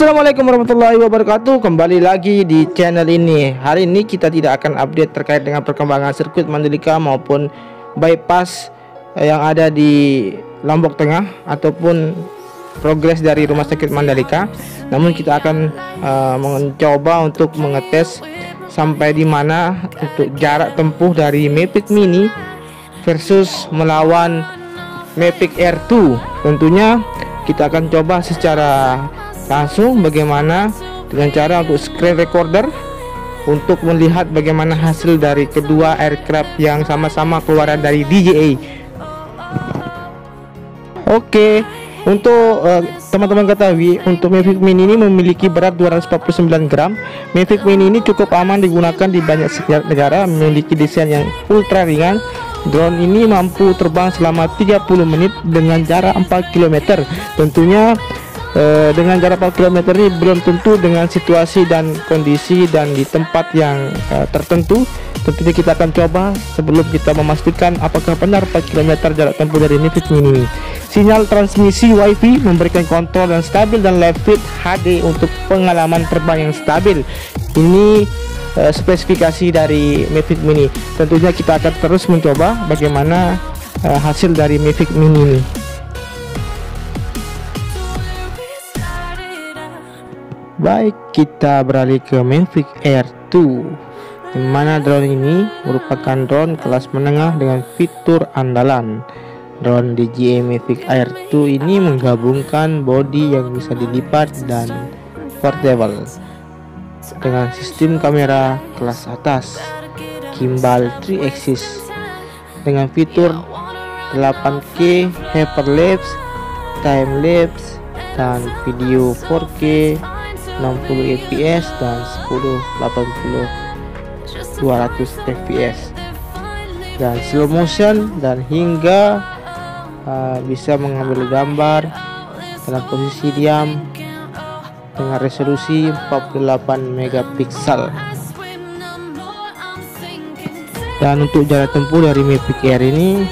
Assalamualaikum warahmatullahi wabarakatuh. Kembali lagi di channel ini. Hari ini kita tidak akan update terkait dengan perkembangan sirkuit Mandalika maupun bypass yang ada di Lombok Tengah ataupun progres dari Rumah Sakit Mandalika. Namun kita akan mencoba untuk mengetes sampai di mana untuk jarak tempuh dari Mavic Mini versus melawan Mavic Air 2. Tentunya kita akan coba secara langsung bagaimana dengan cara untuk screen recorder untuk melihat bagaimana hasil dari kedua aircraft yang sama-sama keluaran dari DJI. Oke, untuk teman-teman ketahui, untuk Mavic Mini ini memiliki berat 249 gram. Mavic Mini ini cukup aman digunakan di banyak negara, memiliki desain yang ultra ringan. Drone ini mampu terbang selama 30 menit dengan jarak 4 km. Tentunya dengan jarak 4 km ini belum tentu dengan situasi dan kondisi dan di tempat yang tertentu. Tentunya kita akan coba sebelum kita memastikan apakah benar 4 km jarak tempuh dari Mavic Mini. Sinyal transmisi WiFi memberikan kontrol yang stabil dan live feed HD untuk pengalaman terbang yang stabil. Ini spesifikasi dari Mavic Mini. Tentunya kita akan terus mencoba bagaimana hasil dari Mavic Mini ini. Baik, kita beralih ke Mavic Air 2, di mana drone ini merupakan drone kelas menengah dengan fitur andalan. Drone DJI Mavic Air 2 ini menggabungkan bodi yang bisa dilipat dan portable dengan sistem kamera kelas atas, gimbal 3 axis dengan fitur 8K hyperlapse, time lapse dan video 4K 60 fps dan 1080 200 fps dan slow motion, dan hingga bisa mengambil gambar dalam posisi diam dengan resolusi 48 megapiksel. Dan untuk jarak tempuh dari Mavic Air ini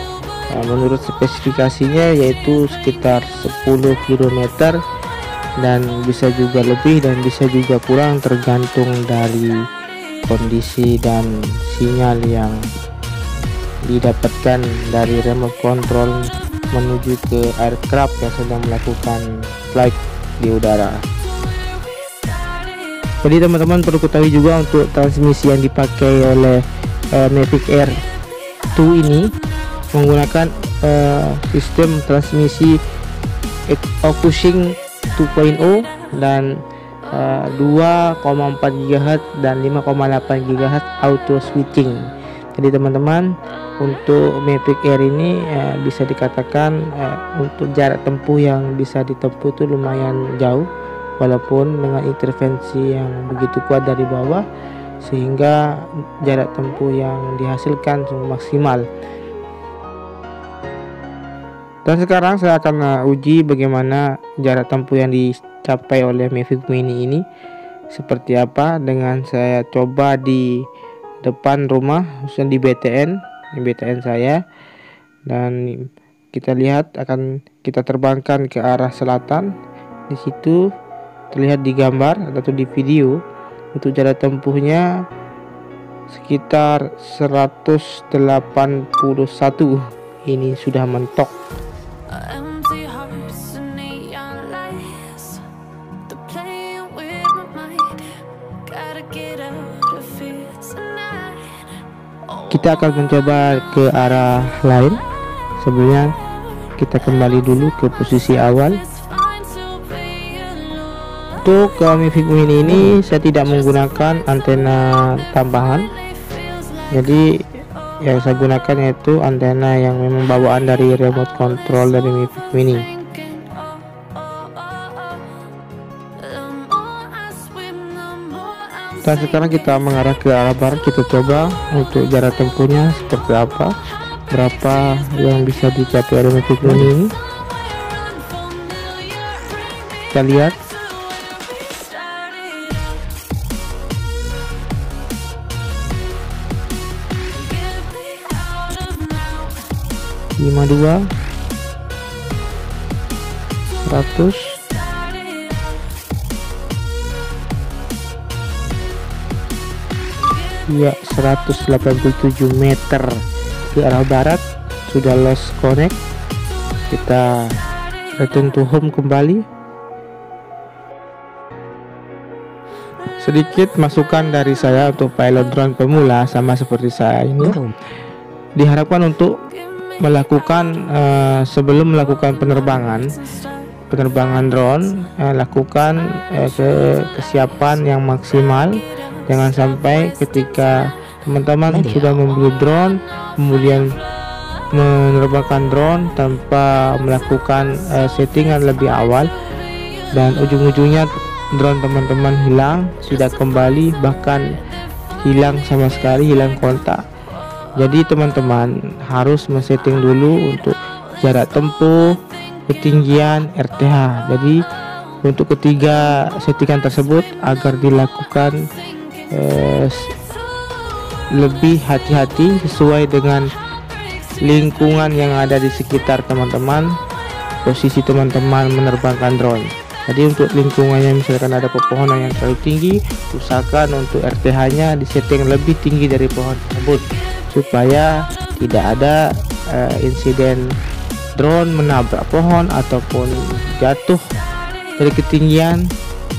menurut spesifikasinya yaitu sekitar 10 km, dan bisa juga lebih dan bisa juga kurang tergantung dari kondisi dan sinyal yang didapatkan dari remote control menuju ke aircraft yang sedang melakukan flight di udara. Jadi teman-teman perlu ketahui juga untuk transmisi yang dipakai oleh Mavic Air 2 ini menggunakan sistem transmisi Ocushing 2.0 dan 2,4 GHz dan 5,8 GHz auto switching. Jadi teman-teman, untuk Mavic Air ini bisa dikatakan untuk jarak tempuh yang bisa ditempuh itu lumayan jauh, walaupun dengan intervensi yang begitu kuat dari bawah sehingga jarak tempuh yang dihasilkan maksimal. Dan sekarang saya akan uji bagaimana jarak tempuh yang dicapai oleh Mavic Mini ini seperti apa dengan saya coba di depan rumah, khususnya di BTN saya, dan kita lihat akan kita terbangkan ke arah selatan. Di situ terlihat di gambar atau di video untuk jarak tempuhnya sekitar 181. Ini sudah mentok. Kita akan mencoba ke arah lain. Sebelumnya kita kembali dulu ke posisi awal. Untuk Mavic Mini ini saya tidak menggunakan antena tambahan, jadi yang saya gunakan yaitu antena yang memang bawaan dari remote control dari Mavic Mini. Dan sekarang kita mengarah ke arah barat. Kita coba untuk jarak tempuhnya seperti apa, berapa yang bisa dicapai oleh Mavic Mini ini. Kita lihat. Lima 100 ya 187 meter ke arah barat, sudah lost connect. Kita return to home kembali. Sedikit masukan dari saya untuk pilot drone pemula sama seperti saya ini, diharapkan untuk melakukan sebelum melakukan penerbangan drone, lakukan kesiapan yang maksimal. Jangan sampai ketika teman-teman sudah membeli drone kemudian menerbangkan drone tanpa melakukan settingan lebih awal, dan ujung-ujungnya drone teman-teman hilang, tidak kembali, bahkan hilang sama sekali, hilang kontak. Jadi teman-teman harus men-setting dulu untuk jarak tempuh, ketinggian, RTH. Jadi untuk ketiga settingan tersebut agar dilakukan lebih hati-hati sesuai dengan lingkungan yang ada di sekitar teman-teman, posisi teman-teman menerbangkan drone. Jadi untuk lingkungannya misalkan ada pepohonan yang terlalu tinggi, usahakan untuk RTH-nya disetting lebih tinggi dari pohon tersebut supaya tidak ada insiden drone menabrak pohon ataupun jatuh dari ketinggian.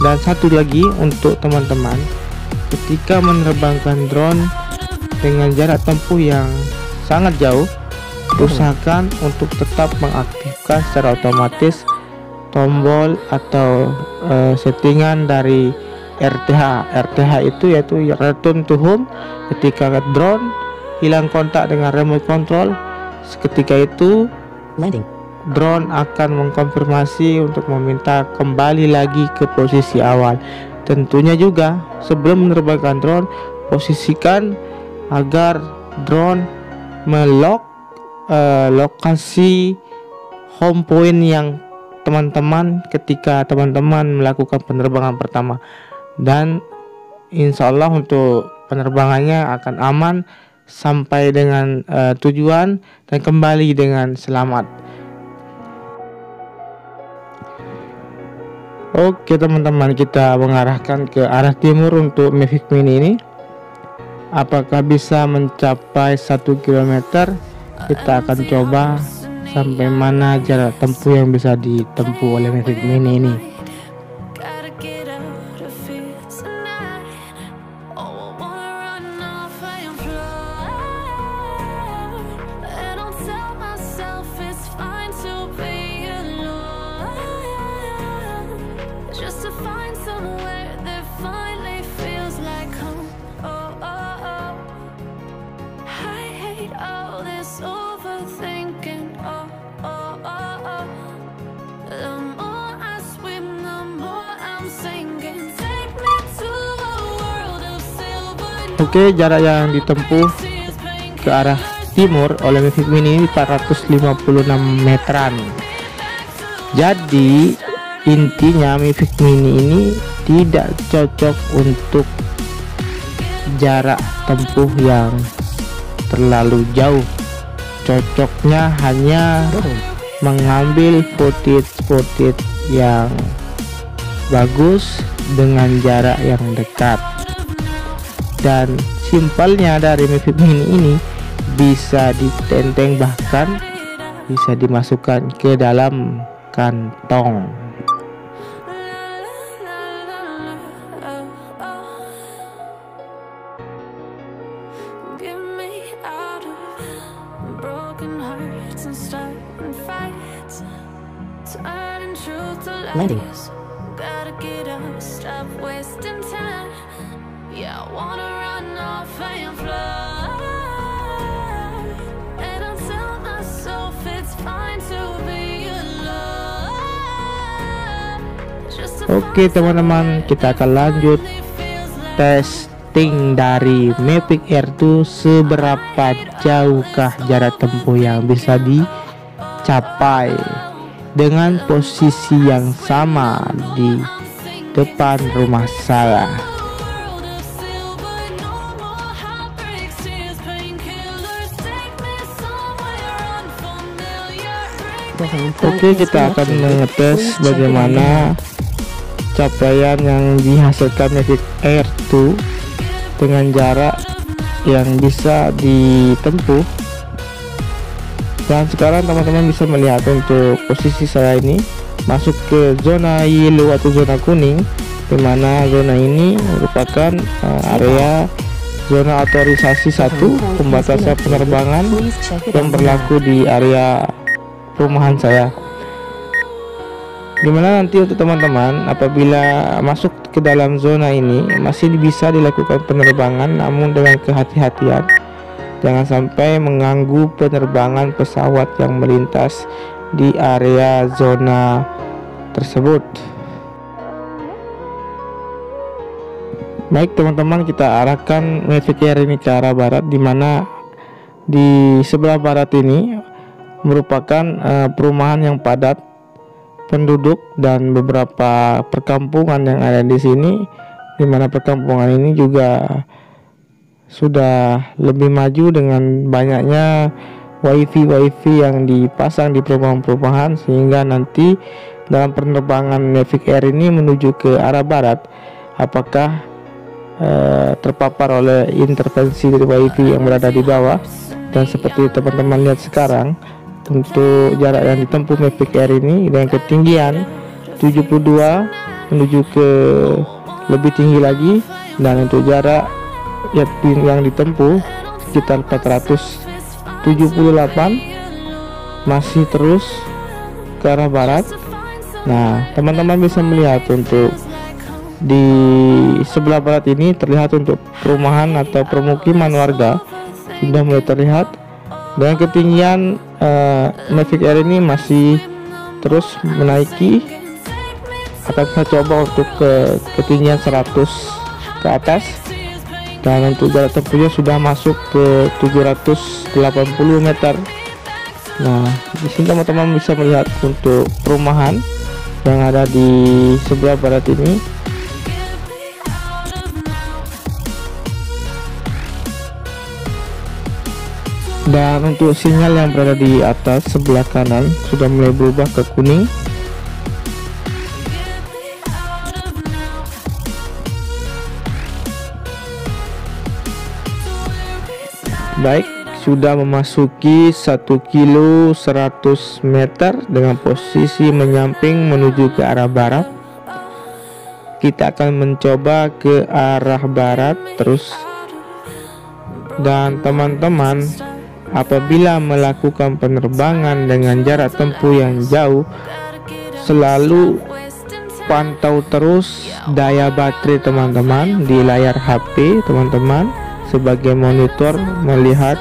Dan satu lagi untuk teman-teman, ketika menerbangkan drone dengan jarak tempuh yang sangat jauh, usahakan untuk tetap mengaktifkan secara otomatis tombol atau settingan dari RTH. RTH itu yaitu return to home. Ketika drone hilang kontak dengan remote control, seketika itu drone akan mengkonfirmasi untuk meminta kembali lagi ke posisi awal. Tentunya juga sebelum menerbangkan drone, posisikan agar drone melock lokasi home point yang teman-teman ketika teman-teman melakukan penerbangan pertama, dan insya Allah untuk penerbangannya akan aman sampai dengan tujuan dan kembali dengan selamat. Oke teman-teman, kita mengarahkan ke arah timur untuk Mavic Mini ini. Apakah bisa mencapai 1 km? Kita akan coba sampai mana jarak tempuh yang bisa ditempuh oleh Mavic Mini ini. Oke, jarak yang ditempuh ke arah timur oleh Mavic Mini ini 456 meteran. Jadi intinya Mavic Mini ini tidak cocok untuk jarak tempuh yang terlalu jauh. Cocoknya hanya mengambil footage yang bagus dengan jarak yang dekat. Dan simpelnya dari Mavic Mini ini bisa ditenteng, bahkan bisa dimasukkan ke dalam kantong. Landing. Oke teman-teman, kita akan lanjut testing dari Mavic Air 2. Seberapa jauhkah jarak tempuh yang bisa dicapai dengan posisi yang sama di depan rumah saya. Oke, kita akan mengetes bagaimana capaian yang dihasilkan Mavic Air 2 dengan jarak yang bisa ditempuh. Dan sekarang teman-teman bisa melihat untuk posisi saya ini masuk ke zona yellow atau zona kuning, dimana zona ini merupakan area zona otorisasi 1 pembatasan penerbangan yang berlaku di area perumahan saya. Dimana nanti untuk teman-teman apabila masuk ke dalam zona ini masih bisa dilakukan penerbangan, namun dengan kehati-hatian, jangan sampai mengganggu penerbangan pesawat yang melintas di area zona tersebut. Baik teman-teman, kita arahkan Mavic Air ini ke arah barat, dimana di sebelah barat ini merupakan perumahan yang padat penduduk dan beberapa perkampungan yang ada di sini, dimana perkampungan ini juga sudah lebih maju dengan banyaknya wifi yang dipasang di perumahan-perumahan, sehingga nanti dalam penerbangan Mavic Air ini menuju ke arah barat, apakah terpapar oleh intervensi dari wifi yang berada di bawah. Dan seperti teman-teman lihat sekarang, untuk jarak yang ditempuh Mavic Air ini dengan ketinggian 72 menuju ke lebih tinggi lagi, dan untuk jarak yang ditempuh sekitar 478 masih terus ke arah barat. Nah teman-teman bisa melihat untuk di sebelah barat ini terlihat untuk perumahan atau permukiman warga sudah mulai terlihat. Dengan ketinggian Mavic Air ini masih terus menaiki. Akan saya coba untuk ke ketinggian 100 ke atas, dan untuk jarak tempuhnya sudah masuk ke 780 meter. Nah di sini teman-teman bisa melihat untuk perumahan yang ada di sebelah barat ini. Dan untuk sinyal yang berada di atas sebelah kanan sudah mulai berubah ke kuning. Baik, sudah memasuki 1 kilo 100 meter dengan posisi menyamping menuju ke arah barat. Kita akan mencoba ke arah barat terus. Dan teman-teman, apabila melakukan penerbangan dengan jarak tempuh yang jauh, selalu pantau terus daya baterai teman-teman di layar HP teman-teman sebagai monitor, melihat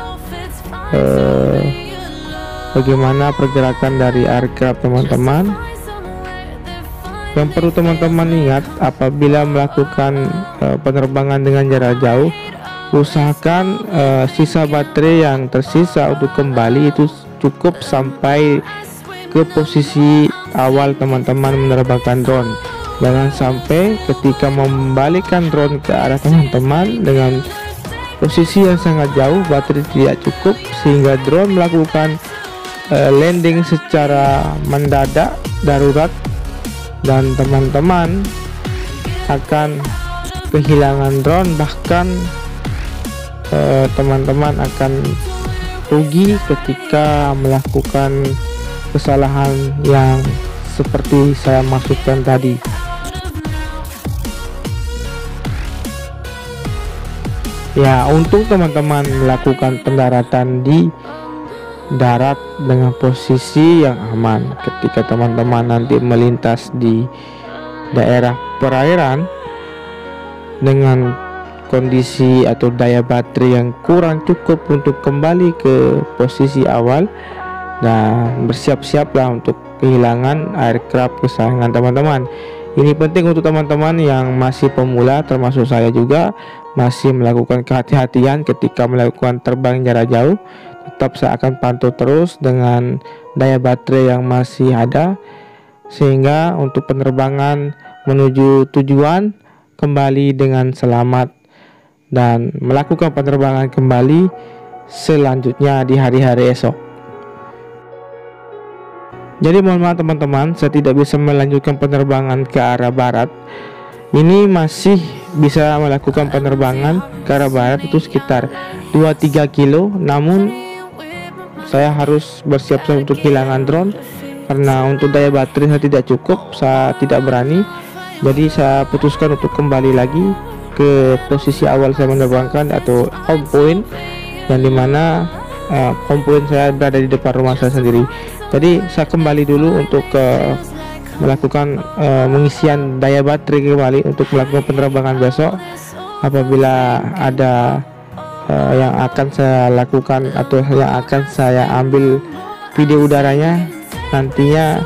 bagaimana pergerakan dari aircraft teman-teman. Yang perlu teman-teman ingat, apabila melakukan penerbangan dengan jarak jauh, usahakan sisa baterai yang tersisa untuk kembali itu cukup sampai ke posisi awal teman-teman menerbangkan drone. Jangan sampai ketika membalikan drone ke arah teman-teman dengan posisi yang sangat jauh, baterai tidak cukup sehingga drone melakukan landing secara mendadak darurat, dan teman-teman akan kehilangan drone, bahkan teman-teman akan rugi ketika melakukan kesalahan yang seperti saya maksudkan tadi. Ya, untuk teman-teman melakukan pendaratan di darat dengan posisi yang aman, ketika teman-teman nanti melintas di daerah perairan dengan kondisi atau daya baterai yang kurang cukup untuk kembali ke posisi awal, dan bersiap-siaplah untuk kehilangan aircraft kesayangan teman-teman. Ini penting untuk teman-teman yang masih pemula, termasuk saya juga, masih melakukan kehati-hatian ketika melakukan terbang jarak jauh. Tetap saya akan pantau terus dengan daya baterai yang masih ada, sehingga untuk penerbangan menuju tujuan kembali dengan selamat dan melakukan penerbangan kembali selanjutnya di hari-hari esok. Jadi mohon maaf teman-teman, saya tidak bisa melanjutkan penerbangan ke arah barat. Ini masih bisa melakukan penerbangan ke arah barat itu sekitar 2-3 kilo, namun saya harus bersiap-siap untuk kehilangan drone karena untuk daya baterai saya tidak cukup, saya tidak berani. Jadi saya putuskan untuk kembali lagi ke posisi awal saya menerbangkan atau home point, yang dimana home point saya berada di depan rumah saya sendiri. Jadi saya kembali dulu untuk melakukan pengisian daya baterai kembali untuk melakukan penerbangan besok. Apabila ada yang akan saya lakukan atau yang akan saya ambil video udaranya, nantinya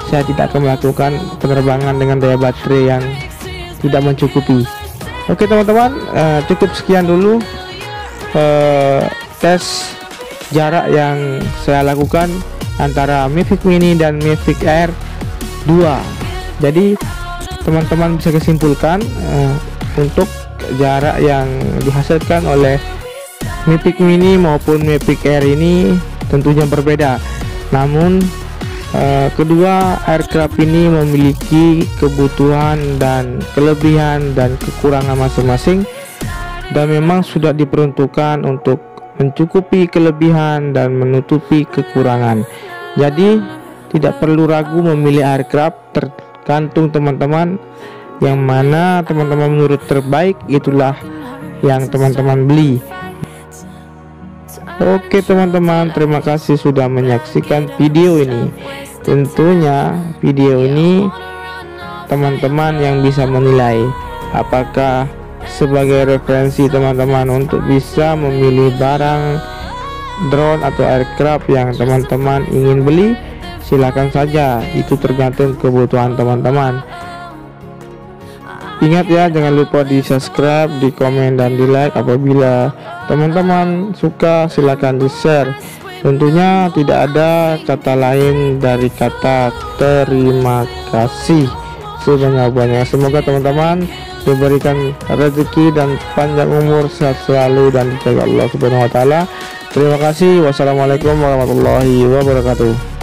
saya tidak akan melakukan penerbangan dengan daya baterai yang tidak mencukupi. Oke teman-teman, cukup sekian dulu tes jarak yang saya lakukan antara Mavic Mini dan Mavic Air 2. Jadi teman-teman bisa kesimpulkan untuk jarak yang dihasilkan oleh Mavic Mini maupun Mavic Air ini tentunya berbeda. Namun kedua aircraft ini memiliki kebutuhan dan kelebihan dan kekurangan masing-masing, dan memang sudah diperuntukkan untuk mencukupi kelebihan dan menutupi kekurangan. Jadi tidak perlu ragu memilih aircraft, tergantung teman-teman yang mana teman-teman menurut terbaik, itulah yang teman-teman beli. Oke teman-teman, terima kasih sudah menyaksikan video ini. Tentunya video ini teman-teman yang bisa menilai apakah sebagai referensi teman-teman untuk bisa memilih barang drone atau aircraft yang teman-teman ingin beli. Silakan saja, itu tergantung kebutuhan teman-teman. Ingat ya, jangan lupa di subscribe, di komen, dan di like. Apabila teman-teman suka, silakan di share. Tentunya tidak ada kata lain dari kata terima kasih sebanyak-banyak. Semoga teman-teman diberikan rezeki dan panjang umur, sehat selalu, dan dijaga Allah Subhanahu wa taala. Terima kasih. Wassalamualaikum warahmatullahi wabarakatuh.